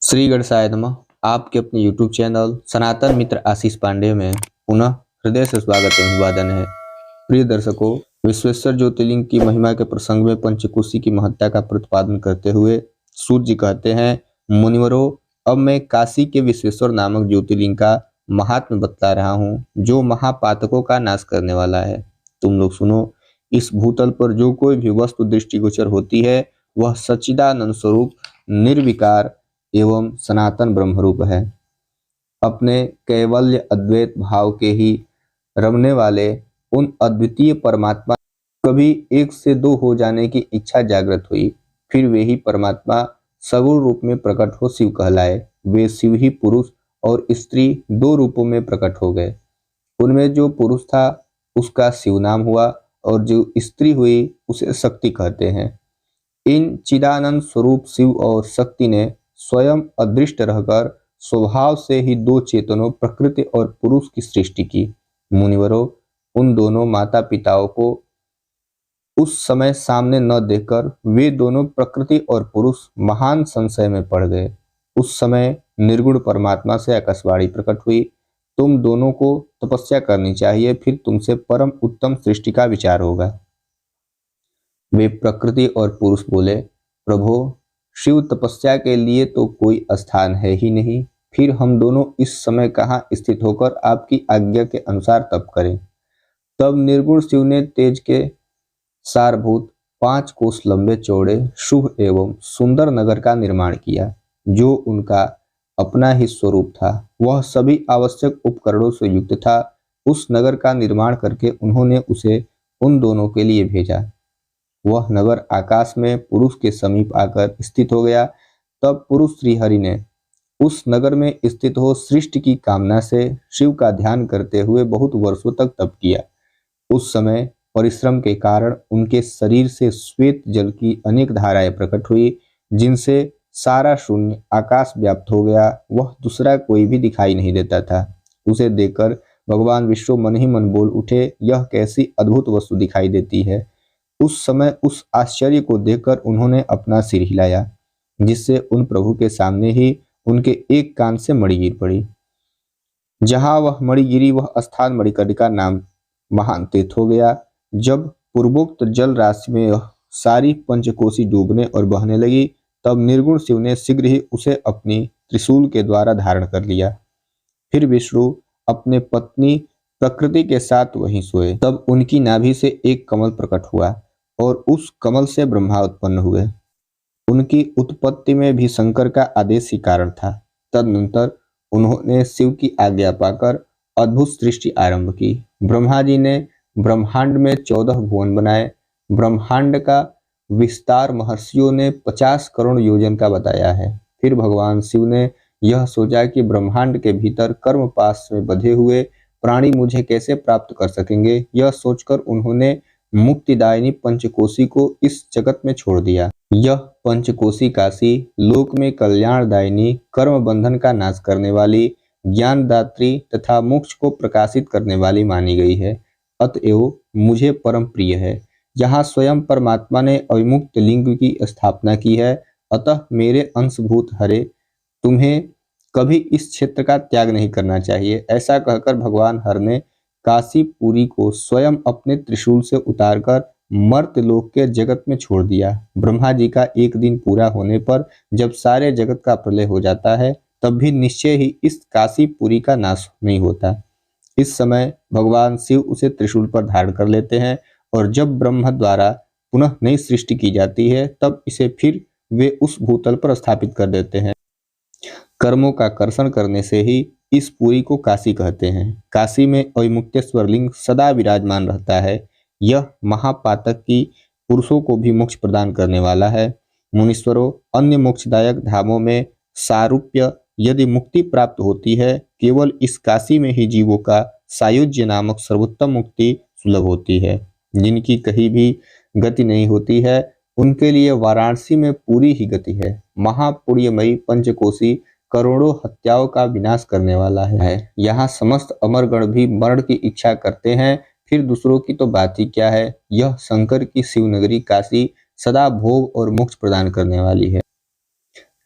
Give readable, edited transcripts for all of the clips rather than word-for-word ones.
श्री गणेशाय नमः। आपके अपने YouTube चैनल सनातन मित्र आशीष पांडे में पुनः हृदय से स्वागत एवं अभिवादन है। प्रिय दर्शकों, विश्वेश्वर ज्योतिर्लिंग की महिमा के प्रसंग में पंचकोशी की महत्ता का प्रतिपादन करते हुए सूत जी कहते हैं, मुनिवरों, अब मैं काशी के विश्वेश्वर नामक ज्योतिर्लिंग का महात्म्य बतला रहा हूँ, जो महापातकों का नाश करने वाला है। तुम लोग सुनो। इस भूतल पर जो कोई भी वस्तु दृष्टिगोचर होती है, वह सच्चिदानंद स्वरूप निर्विकार एवं सनातन ब्रह्मरूप है। अपने कैवल्य अद्वैत भाव के ही रमने वाले उन अद्वितीय परमात्मा कभी एक से दो हो जाने की इच्छा जागृत हुई। फिर वे ही परमात्मा सगुण रूप में प्रकट हो शिव कहलाए। वे शिव ही पुरुष और स्त्री दो रूपों में प्रकट हो गए। उनमें जो पुरुष था उसका शिव नाम हुआ और जो स्त्री हुई उसे शक्ति कहते हैं। इन चिदानंद स्वरूप शिव और शक्ति ने स्वयं अदृष्ट रहकर स्वभाव से ही दो चेतनों प्रकृति और पुरुष की सृष्टि की। मुनिवरों, उन दोनों माता पिताओं को उस समय सामने न देखकर वे दोनों प्रकृति और पुरुष महान संशय में पड़ गए। उस समय निर्गुण परमात्मा से आकाशवाणी प्रकट हुई, तुम दोनों को तपस्या करनी चाहिए, फिर तुमसे परम उत्तम सृष्टि का विचार होगा। वे प्रकृति और पुरुष बोले, प्रभो, शिव तपस्या के लिए तो कोई स्थान है ही नहीं, फिर हम दोनों इस समय कहाँ स्थित होकर आपकी आज्ञा के अनुसार तप करें। तब निर्गुण शिव ने तेज के सारभूत 5 कोस लंबे चौड़े शुभ एवं सुंदर नगर का निर्माण किया, जो उनका अपना ही स्वरूप था। वह सभी आवश्यक उपकरणों से युक्त था। उस नगर का निर्माण करके उन्होंने उसे उन दोनों के लिए भेजा। वह नगर आकाश में पुरुष के समीप आकर स्थित हो गया। तब पुरुष श्रीहरि ने उस नगर में स्थित हो सृष्टि की कामना से शिव का ध्यान करते हुए बहुत वर्षों तक तप किया। उस समय परिश्रम के कारण उनके शरीर से श्वेत जल की अनेक धाराएं प्रकट हुई, जिनसे सारा शून्य आकाश व्याप्त हो गया। वह दूसरा कोई भी दिखाई नहीं देता था। उसे देखकर भगवान विष्णु मन ही मन बोल उठे, यह कैसी अद्भुत वस्तु दिखाई देती है। उस समय उस आश्चर्य को देखकर उन्होंने अपना सिर हिलाया, जिससे उन प्रभु के सामने ही उनके एक कान से मणि गिर पड़ी। जहां वह मणि गिरी वह स्थान मणिकर्णिका नाम महान तीर्थ हो गया। जब पूर्वोक्त जल राशि में यह सारी पंचकोशी डूबने और बहने लगी, तब निर्गुण शिव ने शीघ्र ही उसे अपनी त्रिशूल के द्वारा धारण कर लिया। फिर विष्णु अपने पत्नी प्रकृति के साथ वहीं सोए। तब उनकी नाभि से एक कमल प्रकट हुआ और उस कमल से ब्रह्मा उत्पन्न हुए। उनकी उत्पत्ति में भी शंकर का आदेश ही कारण था। तदनंतर उन्होंने शिव की आज्ञा पाकर अद्भुत सृष्टि आरंभ की। ब्रह्मा जी ने ब्रह्मांड में 14 भुवन बनाए। ब्रह्मांड का विस्तार महर्षियों ने 50 करोड़ योजन का बताया है। फिर भगवान शिव ने यह सोचा कि ब्रह्मांड के भीतर कर्म पाश में बंधे हुए प्राणी मुझे कैसे प्राप्त कर सकेंगे। यह सोचकर उन्होंने मुक्तिदायिनी पंचकोशी को इस जगत में छोड़ दिया। यह पंचकोशी काशी लोक में कल्याणदायिनी, कर्म बंधन का नाश करने वाली, ज्ञानदात्री तथा मोक्ष को प्रकाशित करने वाली मानी गई है। अतएव मुझे परम प्रिय है। यहाँ स्वयं परमात्मा ने अविमुक्त लिंग की स्थापना की है। अतः मेरे अंशभूत हरे, तुम्हें कभी इस क्षेत्र का त्याग नहीं करना चाहिए। ऐसा कहकर भगवान हर ने काशीपुरी को स्वयं अपने त्रिशूल से उतारकर मर्त्यलोक के जगत में छोड़ दिया। ब्रह्मा जी का एक दिन पूरा होने पर जब सारे जगत का प्रलय हो जाता है, तब भी निश्चय ही इस काशीपुरी का नाश नहीं होता। इस समय भगवान शिव उसे त्रिशूल पर धारण कर लेते हैं और जब ब्रह्मा द्वारा पुनः नई सृष्टि की जाती है, तब इसे फिर वे उस भूतल पर स्थापित कर देते हैं। कर्मों का कर्षण करने से ही इस पुरी को काशी कहते हैं। काशी में अविमुक्तेश्वर लिंग सदा विराजमान रहता है। यह महापातक की पुरुषों को भी मोक्ष प्रदान करने वाला है। मुनीश्वरों, अन्य मोक्षदायक धामों में सारूप्य यदि मुक्ति प्राप्त होती है, केवल इस काशी में ही जीवों का सायुज्य नामक सर्वोत्तम मुक्ति सुलभ होती है। जिनकी कहीं भी गति नहीं होती है, उनके लिए वाराणसी में पूरी ही गति है। महापुण्यमयी पंचकोशी करोड़ों हत्याओं का विनाश करने वाला है। यहाँ समस्त अमरगण भी मरण की इच्छा करते हैं, फिर दूसरों की तो बात ही क्या है। यह शंकर की शिवनगरी काशी सदा भोग और मोक्ष प्रदान करने वाली है।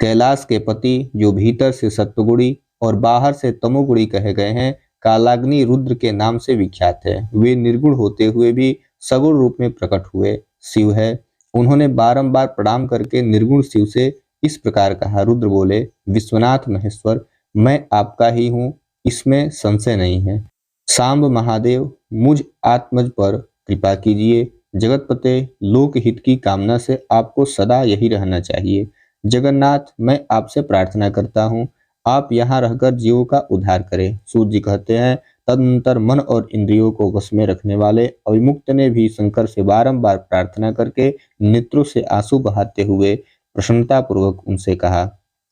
कैलाश के पति जो भीतर से सत्वगुणी और बाहर से तमोगुणी कहे गए हैं, कालाग्नि रुद्र के नाम से विख्यात है। वे निर्गुण होते हुए भी सगुण रूप में प्रकट हुए शिव है। उन्होंने बारंबार प्रणाम करके निर्गुण शिव से इस प्रकार कहा। रुद्र बोले, विश्वनाथ महेश्वर, मैं आपका ही हूँ, इसमें संशय नहीं है। सांब महादेव, मुझ आत्मज पर कृपा कीजिए। जगतपते, लोकहित की कामना से आपको सदा यही रहना चाहिए। जगन्नाथ, मैं आपसे प्रार्थना करता हूँ, आप यहाँ रहकर जीवों का उद्धार करें। सूर्य जी कहते हैं, तदनंतर मन और इंद्रियों को वश में रखने वाले अविमुक्त ने भी शंकर से बारंबार प्रार्थना करके नेत्रों से आंसू बहाते हुए प्रसन्नता पूर्वक उनसे कहा।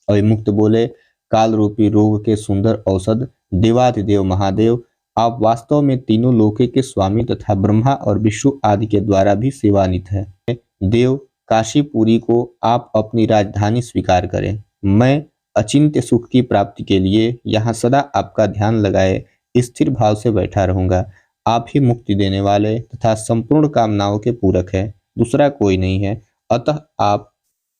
अविमुक्त बोले, काल रूपी रोग के सुंदर औषध देवाधिदेव महादेव, आप वास्तव में तीनों लोके के स्वामी तथा ब्रह्मा और विष्णु आदि के द्वारा भी सेवानित है। देव, काशीपुरी को आप अपनी राजधानी स्वीकार करें। मैं अचिंत्य सुख की प्राप्ति के लिए यहाँ सदा आपका ध्यान लगाए स्थिर भाव से बैठा रहूंगा। आप ही मुक्ति देने वाले तथा संपूर्ण कामनाओं के पूरक है, दूसरा कोई नहीं है। अतः आप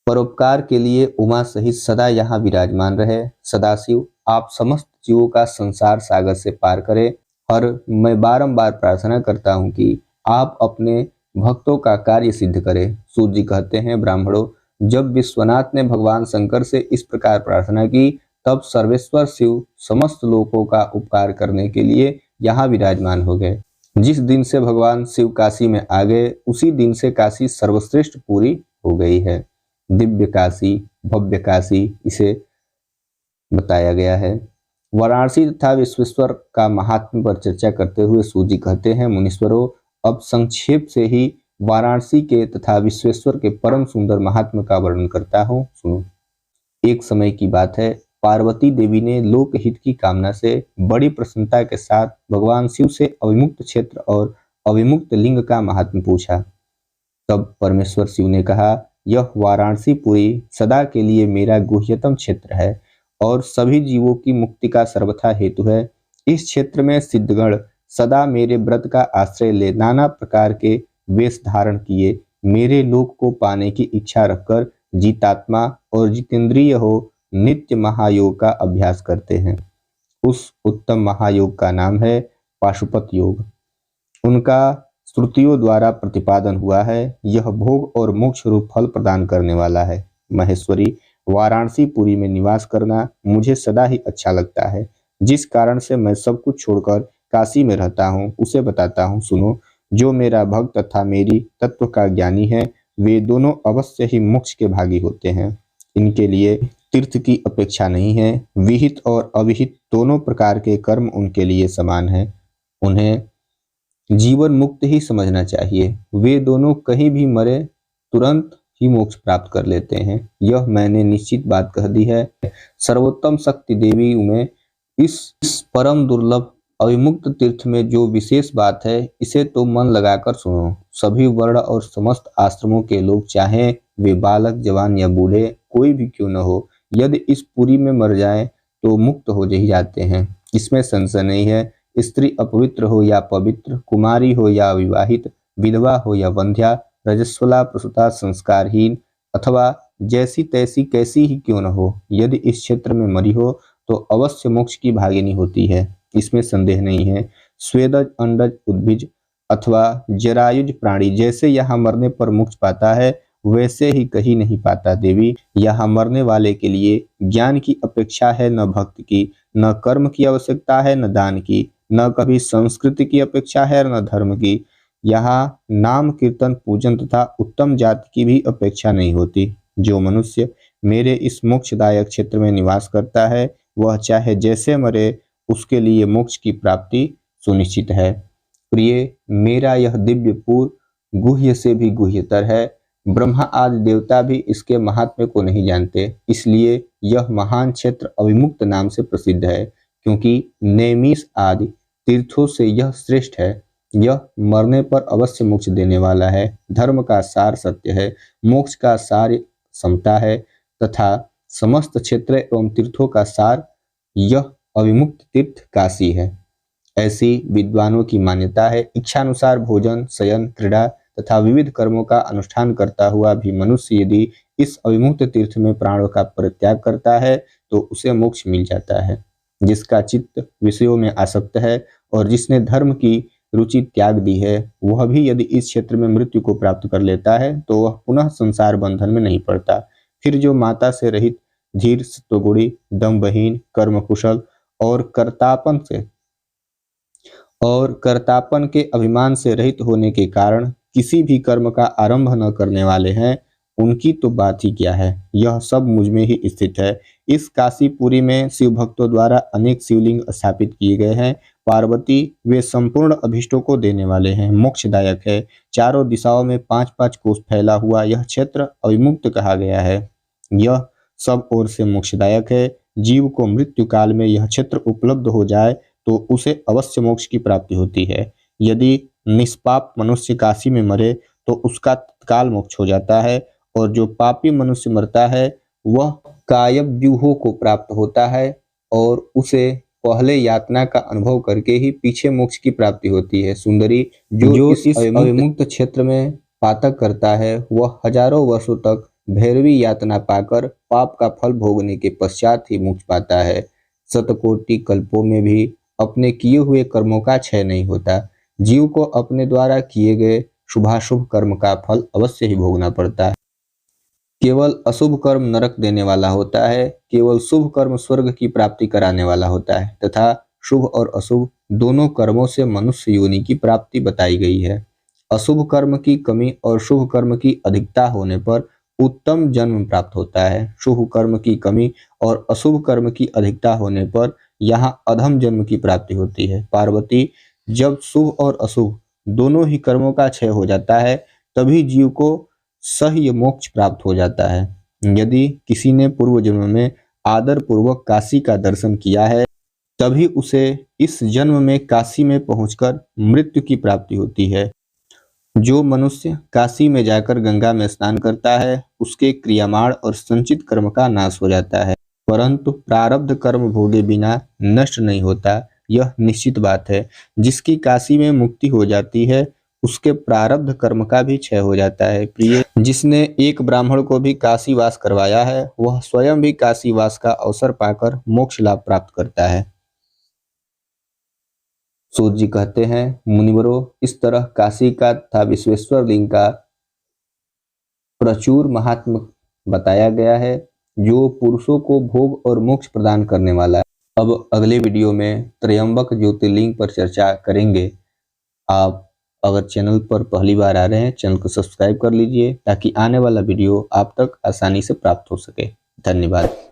परोपकार के लिए उमा सहित सदा यहाँ विराजमान रहे। सदाशिव, आप समस्त जीवों का संसार सागर से पार करें। और मैं बारंबार प्रार्थना करता हूँ कि आप अपने भक्तों का कार्य सिद्ध करें। सूर्य जी कहते हैं, ब्राह्मणों, जब विश्वनाथ ने भगवान शंकर से इस प्रकार प्रार्थना की, तब सर्वेश्वर शिव समस्त लोकों का उपकार करने के लिए यहाँ विराजमान हो गए। जिस दिन से भगवान शिव काशी में आ गए, उसी दिन से काशी सर्वश्रेष्ठ पूरी हो गई है। दिव्य काशी, भव्य काशी इसे बताया गया है। वाराणसी तथा विश्वेश्वर का महात्म्य पर चर्चा करते हुए सूर्य जी कहते हैं, मुनीश्वरों, अब संक्षेप से ही वाराणसी के तथा विश्वेश्वर के परम सुंदर महात्म्य का वर्णन करता हूँ, सुनो। एक समय की बात है, पार्वती देवी ने लोकहित की कामना से बड़ी प्रसन्नता के साथ भगवान शिव से अविमुक्त क्षेत्र और अविमुक्त लिंग का महात्म्य पूछा। तब परमेश्वर शिव ने कहा, यह वाराणसी पुरी सदा के लिए मेरा गुह्यतम क्षेत्र है और सभी जीवों की मुक्ति का सर्वथा हेतु है। इस क्षेत्र में सिद्धगण सदा मेरे व्रत का आश्रय ले नाना प्रकार के वेश धारण किए मेरे लोक को पाने की इच्छा रखकर जीतात्मा और जितेंद्रिय हो नित्य महायोग का अभ्यास करते हैं। उस उत्तम महायोग का नाम है पाशुपत योग। उनका श्रुतियों द्वारा प्रतिपादन हुआ है। यह भोग और मोक्ष रूप फल प्रदान करने वाला है। महेश्वरी, वाराणसी पुरी में निवास करना मुझे सदा ही अच्छा लगता है। जिस कारण से मैं सब कुछ छोड़कर काशी में रहता हूँ, उसे बताता हूँ, सुनो। जो मेरा भक्त तथा मेरी तत्व का ज्ञानी है, वे दोनों अवश्य ही मोक्ष के भागी होते हैं। इनके लिए तीर्थ की अपेक्षा नहीं है। विहित और अविहित दोनों प्रकार के कर्म उनके लिए समान है। उन्हें जीवन मुक्त ही समझना चाहिए। वे दोनों कहीं भी मरे तुरंत ही मोक्ष प्राप्त कर लेते हैं। यह मैंने निश्चित बात कह दी है। सर्वोत्तम शक्ति देवी में इस परम दुर्लभ अविमुक्त तीर्थ में जो विशेष बात है, इसे तो मन लगाकर सुनो। सभी वर्ण और समस्त आश्रमों के लोग, चाहे वे बालक, जवान या बूढ़े कोई भी क्यों न हो, यदि इस पुरी में मर जाएं तो मुक्त हो ही जाते हैं, इसमें संशय नहीं है। स्त्री अपवित्र हो या पवित्र, कुमारी हो या अविवाहित, विधवा हो या वंध्या, रजस्वला, प्रसूता, संस्कारहीन अथवा जैसी तैसी कैसी ही क्यों न हो, यदि इस क्षेत्र में मरी हो तो अवश्य मोक्ष की भागिनी होती है, इसमें संदेह नहीं है। स्वेदज, अंडज, उद्भिज अथवा जरायुज प्राणी जैसे यहाँ मरने पर मोक्ष पाता है, वैसे ही कहीं नहीं पाता। देवी, यहाँ मरने वाले के लिए ज्ञान की अपेक्षा है, न भक्ति की, न कर्म की आवश्यकता है, न दान की, न कभी संस्कृति की अपेक्षा है, न धर्म की। यहाँ नाम कीर्तन, पूजन तथा उत्तम जाति की भी अपेक्षा नहीं होती। जो मनुष्य मेरे इस मोक्षदायक क्षेत्र में निवास करता है, वह चाहे जैसे मरे, उसके लिए मोक्ष की प्राप्ति सुनिश्चित है। प्रिय, मेरा यह दिव्यपुर गुह्य से भी गुह्यतर है। ब्रह्मा आदि देवता भी इसके महात्म्य को नहीं जानते, इसलिए यह महान क्षेत्र अविमुक्त नाम से प्रसिद्ध है, क्योंकि नैमिष आदि तीर्थों से यह श्रेष्ठ है। यह मरने पर अवश्य मोक्ष देने वाला है। धर्म का सार सत्य है, मोक्ष का सार समता है तथा समस्त क्षेत्र एवं तीर्थों का सार यह अविमुक्त तीर्थ काशी है। ऐसी विद्वानों की मान्यता है। इच्छानुसार भोजन, शयन, क्रीड़ा तथा विविध कर्मों का अनुष्ठान करता हुआ भी मनुष्य यदि इस अविमुक्त तीर्थ में प्राणों का परित्याग करता है तो उसे मोक्ष मिल जाता है। जिसका चित्त विषयों में आसक्त है और जिसने धर्म की रुचि त्याग दी है, वह भी यदि इस क्षेत्र में मृत्यु को प्राप्त कर लेता है तो वह पुनः संसार बंधन में नहीं पड़ता। फिर जो माता से रहित, धीर, सत्वगुणी, दम्भहीन, कर्मकुशल और कर्तापन के अभिमान से रहित होने के कारण किसी भी कर्म का आरंभ न करने वाले हैं, उनकी तो बात ही क्या है। यह सब मुझ में ही स्थित है। इस काशीपुरी में शिव भक्तों द्वारा अनेक शिवलिंग स्थापित किए गए हैं। पार्वती वे संपूर्ण अभिष्टों को देने वाले हैं, मोक्षदायक है। चारों दिशाओं में 5-5 कोस फैला हुआ यह क्षेत्र अविमुक्त कहा गया है। यह सब ओर से मोक्षदायक है। जीव को मृत्यु काल में यह क्षेत्र उपलब्ध हो जाए तो उसे अवश्य मोक्ष की प्राप्ति होती है। यदि निष्पाप मनुष्य काशी में मरे तो उसका तत्काल मोक्ष हो जाता है, और जो पापी मनुष्य मरता है वह कायव्यूहों को प्राप्त होता है और उसे पहले यातना का अनुभव करके ही पीछे मोक्ष की प्राप्ति होती है। सुंदरी, जो इस अविमुक्त क्षेत्र में पातक करता है वह हजारों वर्षों तक भैरवी यातना पाकर पाप का फल भोगने के पश्चात ही मोक्ष पाता है। शतकोटि कल्पों में भी अपने किए हुए कर्मों का क्षय नहीं होता। जीव को अपने द्वारा किए गए शुभाशुभ कर्म का फल अवश्य ही भोगना पड़ता है। केवल अशुभ कर्म नरक देने वाला होता है, केवल शुभ कर्म स्वर्ग की प्राप्ति कराने वाला होता है, तथा शुभ और अशुभ दोनों कर्मों से मनुष्य योनि की प्राप्ति बताई गई है। अशुभ कर्म की कमी और शुभ कर्म की अधिकता होने पर उत्तम जन्म प्राप्त होता है। शुभ कर्म की कमी और अशुभ कर्म की अधिकता होने पर यहाँ अधम जन्म की प्राप्ति होती है। पार्वती, जब शुभ और अशुभ दोनों ही कर्मों का क्षय हो जाता है तभी जीव को सह्य मोक्ष प्राप्त हो जाता है। यदि किसी ने पूर्व जन्म में आदर पूर्वक काशी का दर्शन किया है तभी उसे इस जन्म में काशी में पहुंचकर मृत्यु की प्राप्ति होती है। जो मनुष्य काशी में जाकर गंगा में स्नान करता है उसके क्रियामाण और संचित कर्म का नाश हो जाता है, परंतु प्रारब्ध कर्म भोगे बिना नष्ट नहीं होता, यह निश्चित बात है। जिसकी काशी में मुक्ति हो जाती है उसके प्रारब्ध कर्म का भी क्षय हो जाता है। प्रिय, जिसने एक ब्राह्मण को भी काशी वास करवाया है वह स्वयं भी काशी वास का अवसर पाकर मोक्ष लाभ प्राप्त करता है। सूत जी कहते हैं, मुनिवरों, इस तरह काशी का तथा विश्वेश्वर लिंग का प्रचुर महात्म्य बताया गया है जो पुरुषों को भोग और मोक्ष प्रदान करने वाला है। अब अगले वीडियो में त्रयंबक ज्योतिर्लिंग पर चर्चा करेंगे। आप अगर चैनल पर पहली बार आ रहे हैं, चैनल को सब्सक्राइब कर लीजिए ताकि आने वाला वीडियो आप तक आसानी से प्राप्त हो सके। धन्यवाद।